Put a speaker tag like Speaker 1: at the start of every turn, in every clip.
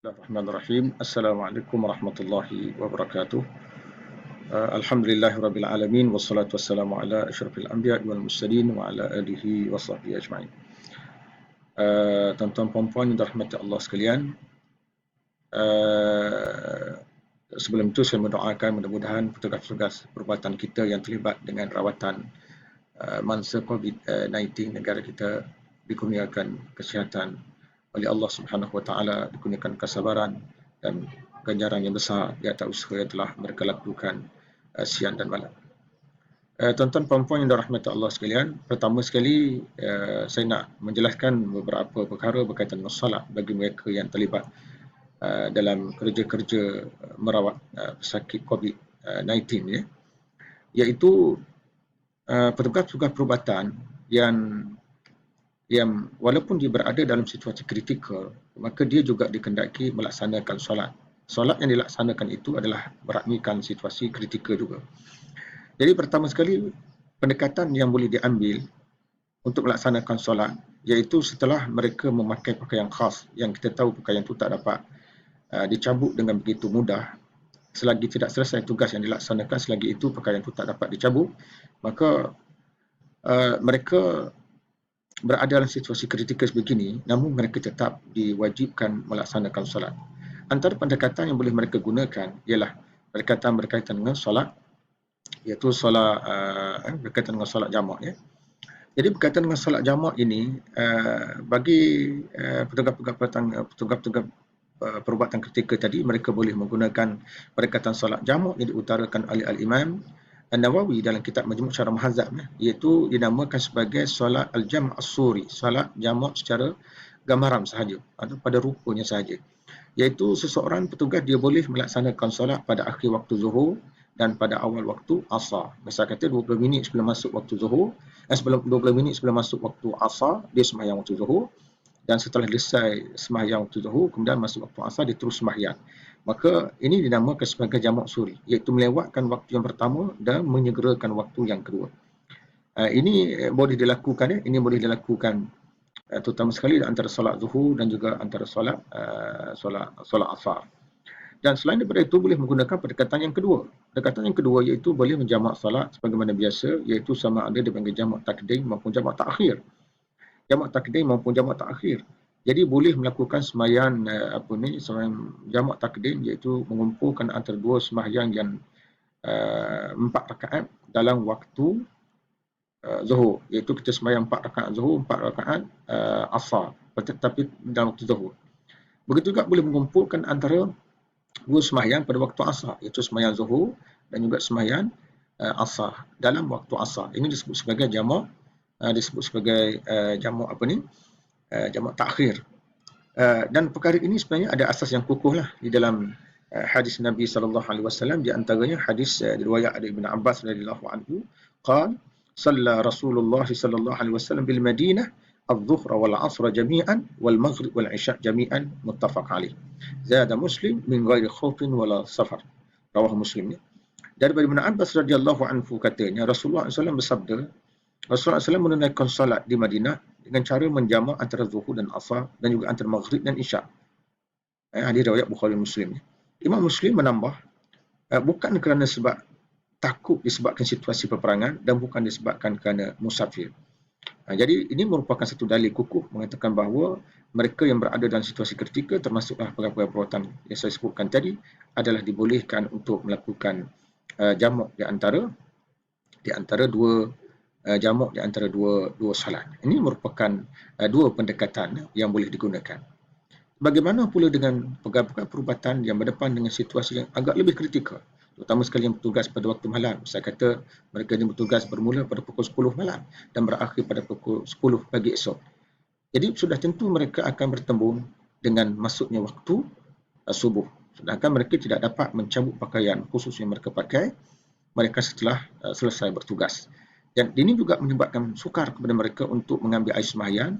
Speaker 1: Bismillahirrahmanirrahim. Assalamualaikum warahmatullahi wabarakatuh. Alhamdulillahirabbil alamin wassalatu wassalamu ala asyrafil anbiya'i wal mursalin wa ala alihi wa sahbihi ajma'in. Tuan-tuan puan-puan yang dirahmati Allah sekalian, sebelum itu saya mendoakan mudah-mudahan petugas-petugas perubatan kita yang terlibat dengan rawatan mangsa COVID-19 negara kita dikurniakan kesihatan oleh Allah Subhanahu Wa Taala, dikurniakan kesabaran dan ganjaran yang besar di atas usaha yang telah mereka lakukan siang dan malam. Tuan-tuan puan-puan yang dirahmati Allah sekalian, pertama sekali saya nak menjelaskan beberapa perkara berkaitan dengan solat bagi mereka yang terlibat dalam kerja-kerja merawat pesakit COVID-19 ya, iaitu petugas-petugas perubatan yang walaupun dia berada dalam situasi kritikal, maka dia juga dikendaki melaksanakan solat. Solat yang dilaksanakan itu adalah merakmikan situasi kritikal juga. Jadi pertama sekali, pendekatan yang boleh diambil untuk melaksanakan solat, iaitu setelah mereka memakai pakaian khas, yang kita tahu pakaian itu tak dapat dicabut dengan begitu mudah. Selagi tidak selesai tugas yang dilaksanakan, selagi itu pakaian itu tak dapat dicabut, maka mereka berada dalam situasi kritikal sebegini, namun mereka tetap diwajibkan melaksanakan solat. Antara pendekatan yang boleh mereka gunakan ialah pendekatan berkaitan dengan solat, iaitu solat berkaitan dengan solat jamak ya. Jadi berkaitan dengan solat jamak ini, bagi petugas-petugas perubatan kritikal tadi, mereka boleh menggunakan pendekatan solat jamak yang diutarakan oleh Al-Imam An-Nawawi dalam kitab Majmu' Syarah Muhazzab, iaitu dinamakan sebagai solat al-jam' as-suri, solat jamak secara gambaran sahaja atau pada rupanya sahaja. Iaitu seseorang petugas dia boleh melaksanakan solat pada akhir waktu zuhur dan pada awal waktu asar. Misal kata 20 minit sebelum masuk waktu zuhur, 20 minit sebelum masuk waktu asar, dia sembahyang waktu zuhur, dan setelah selesai sembahyang waktu zuhur, kemudian masuk waktu asar, dia terus sembahyang. Maka ini dinamakan sebagai jamak suri, iaitu melewatkan waktu yang pertama dan menyegerakan waktu yang kedua. Ini boleh dilakukan ya, ini boleh dilakukan terutama sekali antara solat zuhur dan juga antara solat asar. Dan selain daripada itu, boleh menggunakan pendekatan yang kedua. Pendekatan yang kedua iaitu boleh menjamak solat sebagaimana biasa, iaitu sama ada dipanggil jamak takdim maupun jamak takhir. Jamak takdim maupun jamak takhir. Jadi boleh melakukan sembahyang sembahyang jamak takdim, iaitu mengumpulkan antara dua sembahyang yang 4 rakaat dalam waktu zuhur, iaitu kita sembahyang 4 rakaat zuhur, 4 rakaat asar, tetapi dalam waktu zuhur. Begitu juga boleh mengumpulkan antara dua sembahyang pada waktu asar, iaitu sembahyang zuhur dan juga sembahyang asar dalam waktu asar. Ini disebut sebagai jamak, jamak jamak takhir. Dan perkara ini sebenarnya ada asas yang kukuh lah di dalam hadis Nabi SAW. Di antaranya hadis riwayat dari Ibn Abbas radhiyallahu anhu, qala shalla Rasulullah sallallahu alaihi wasallam bil Madinah الظهر والعصر جميعا والمغرب والعشاء جميعا متفق عليه. زاد مسلم من غير خوف ولا سفر. رواه Muslim. Daripada Ibn Abbas radhiyallahu anhu katanya, Rasulullah SAW bersabda, Rasulullah SAW menunaikan salat di Madinah dengan cara menjamak antara zuhur dan asar dan juga antara maghrib dan isyak. Hadis riwayat Bukhari Muslim. Imam Muslim menambah, bukan kerana sebab takut disebabkan situasi peperangan dan bukan disebabkan kerana musafir. Jadi ini merupakan satu dalil kukuh mengatakan bahawa mereka yang berada dalam situasi kritikal, termasuklah pegawai perubatan yang saya sebutkan tadi, adalah dibolehkan untuk melakukan jamak di antara dua jamak di antara dua solat. Ini merupakan dua pendekatan yang boleh digunakan. Bagaimana pula dengan pegawai perubatan yang berdepan dengan situasi yang agak lebih kritikal, terutama sekali yang bertugas pada waktu malam. Saya kata mereka yang bertugas bermula pada pukul 10 malam dan berakhir pada pukul 10 pagi esok. Jadi sudah tentu mereka akan bertembung dengan masuknya waktu subuh. Sedangkan mereka tidak dapat mencabut pakaian khusus yang mereka pakai mereka setelah selesai bertugas. Dan ini juga menyebabkan sukar kepada mereka untuk mengambil air sembahyang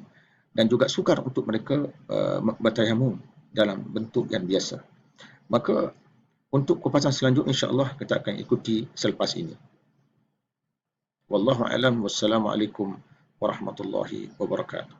Speaker 1: dan juga sukar untuk mereka bertayamum dalam bentuk yang biasa. Maka untuk kupasan selanjutnya insya-Allah kita akan ikuti selepas ini. Wallahu a'lam, wassalamualaikum warahmatullahi wabarakatuh.